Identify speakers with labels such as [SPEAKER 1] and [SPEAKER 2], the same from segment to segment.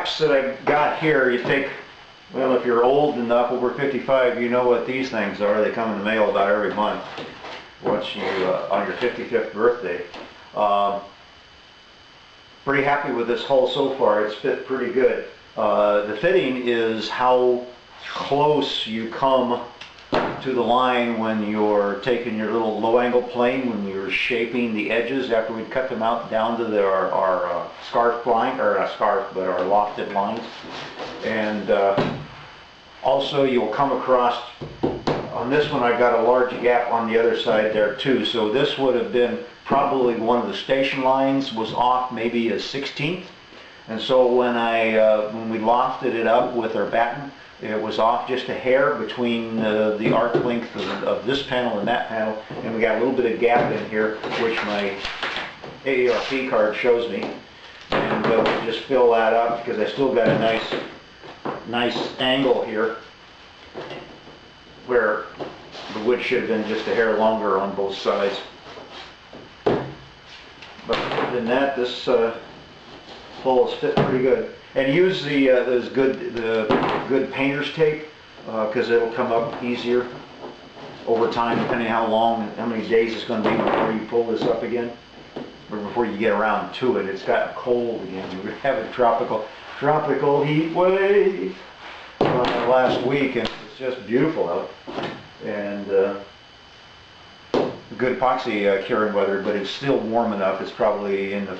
[SPEAKER 1] gaps that I've got here, you take, well, if you're old enough, over 55, you know what these things are. They come in the mail about every month once you, on your 55th birthday. Pretty happy with this hull so far. It's fit pretty good. The fitting is how close you come to the line when you're taking your little low angle plane, when you're shaping the edges after we cut them out down to our scarf line, or not scarf, but our lofted lines. And also you'll come across, on this one I've got a large gap on the other side there too. So this would have been probably one of the station lines was off maybe a 16th. And so when when we lofted it up with our batten, it was off just a hair between the arc length of this panel and that panel, and we got a little bit of gap in here, which my AARP card shows me. And we'll just fill that up because I still got a nice angle here where the wood should have been just a hair longer on both sides. But other than that, this hull is fit pretty good. And use the good painter's tape because it'll come up easier over time, depending how many days it's going to be before you pull this up again, or before you get around to it. It's gotten cold again. We have a tropical heat wave last week, and it's just beautiful out. And good epoxy curing weather, but it's still warm enough. It's probably in the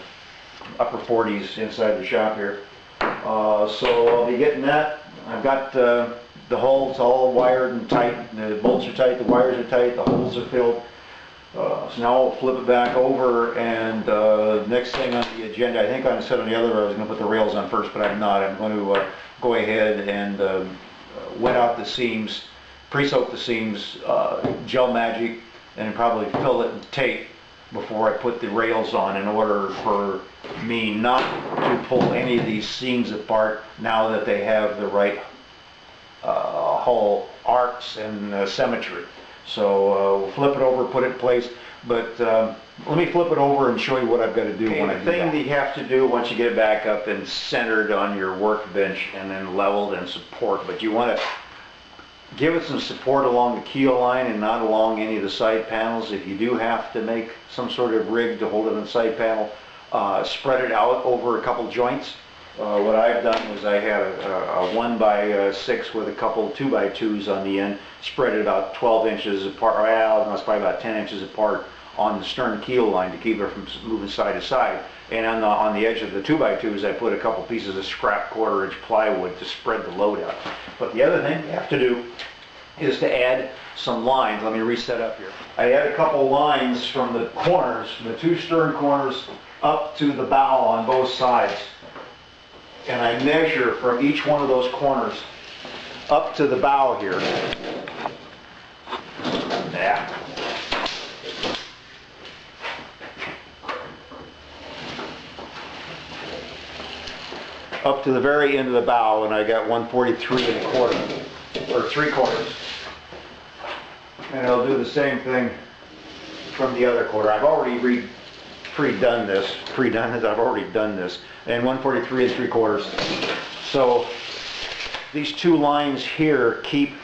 [SPEAKER 1] upper 40s inside the shop here. So I'll be getting that. I've got the holes all wired and tight. The bolts are tight, the wires are tight, the holes are filled. So now I'll flip it back over, and next thing on the agenda, I think I said on the other, I was going to put the rails on first, but I'm not. I'm going to go ahead and wet out the seams, pre-soak the seams, gel magic, and probably fill it with tape before I put the rails on, in order for me not to pull any of these seams apart now that they have the right hull arcs and symmetry. So we'll flip it over, put it in place, but let me flip it over and show you what I've got to do when I do that. The thing that you have to do once you get it back up and centered on your workbench and then leveled and support, but you want to give it some support along the keel line and not along any of the side panels. If you do have to make some sort of rig to hold it on the side panel, spread it out over a couple joints. What I've done was I had a 1x6 with a couple 2x2s on the end, spread it about 12 inches apart, well, it's probably about 10 inches apart on the stern keel line to keep it from moving side to side. And on the edge of the 2x2s, I put a couple pieces of scrap 1/4 inch plywood to spread the load out. But the other thing you have to do is to add some lines. Let me reset up here. I add a couple lines from the corners, the two stern corners, up to the bow on both sides. And I measure from each one of those corners up to the bow here. Yeah. Up to the very end of the bow, and I got 143 1/4 or 3/4. And I'll do the same thing from the other quarter. I've already pre-done this. I've already done this. And 143 3/4. So these two lines here keep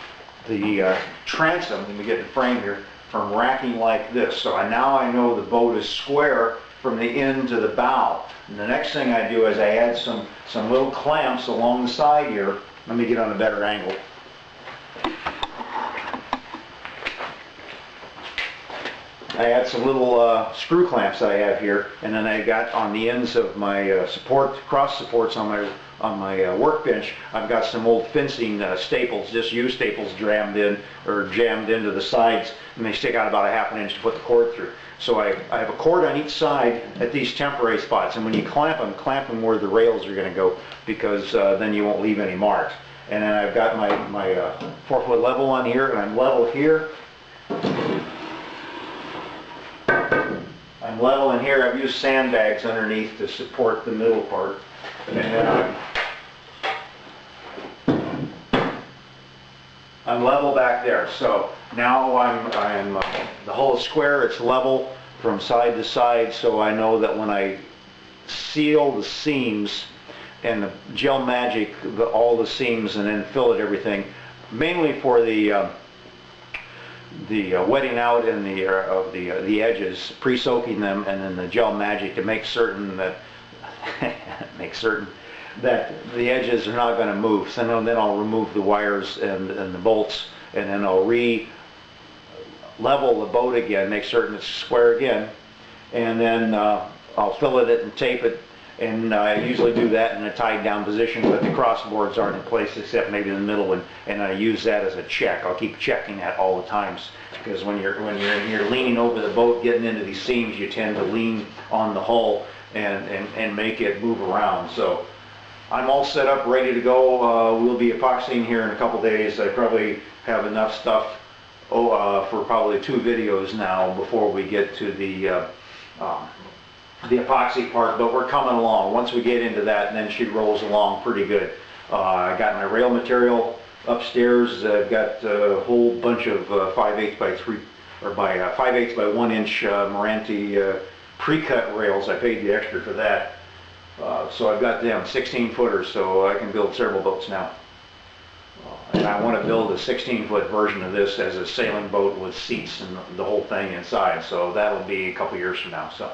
[SPEAKER 1] the transom, let me get the frame here, from racking like this. So now I know the boat is square from the end to the bow. And the next thing I do is I add some little clamps along the side here. Let me get on a better angle. I add some little screw clamps I have here, and then I got on the ends of my cross supports on my workbench. I've got some old fencing staples, just used staples, jammed into the sides, and they stick out about a 1/2 inch to put the cord through. So I have a cord on each side at these temporary spots, and when you clamp them where the rails are going to go, because then you won't leave any marks. And then I've got my 4-foot level on here, and I'm level here. I'm level in here. I've used sandbags underneath to support the middle part. And then I'm level back there. So now the hull is square. It's level from side to side. So I know that when I seal the seams and the Gel Magic all the seams and then fillet everything, mainly for the wetting out and the edges, pre-soaking them, and then the Gel Magic to make certain that the edges are not going to move. So then I'll remove the wires and the bolts, and then I'll level the boat again, make certain it's square again, and then I'll fillet it and tape it. And I usually do that in a tied down position, but the crossboards aren't in place except maybe in the middle, and I use that as a check. I'll keep checking that all the times, because when you're leaning over the boat getting into these seams, you tend to lean on the hull and make it move around. So I'm all set up, ready to go. We'll be epoxying here in a couple days. I probably have enough stuff for probably 2 videos now before we get to the epoxy part, but we're coming along. Once we get into that, and then she rolls along pretty good. I got my rail material upstairs. I've got a whole bunch of 5/8 by 3 or by 5/8 by 1 inch Marante pre-cut rails. I paid the extra for that. So I've got them 16 footers, so I can build several boats now. And I want to build a 16-foot version of this as a sailing boat with seats and the whole thing inside. So that'll be a couple years from now. So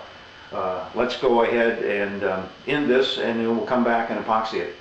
[SPEAKER 1] let's go ahead and end this, and then we'll come back and epoxy it.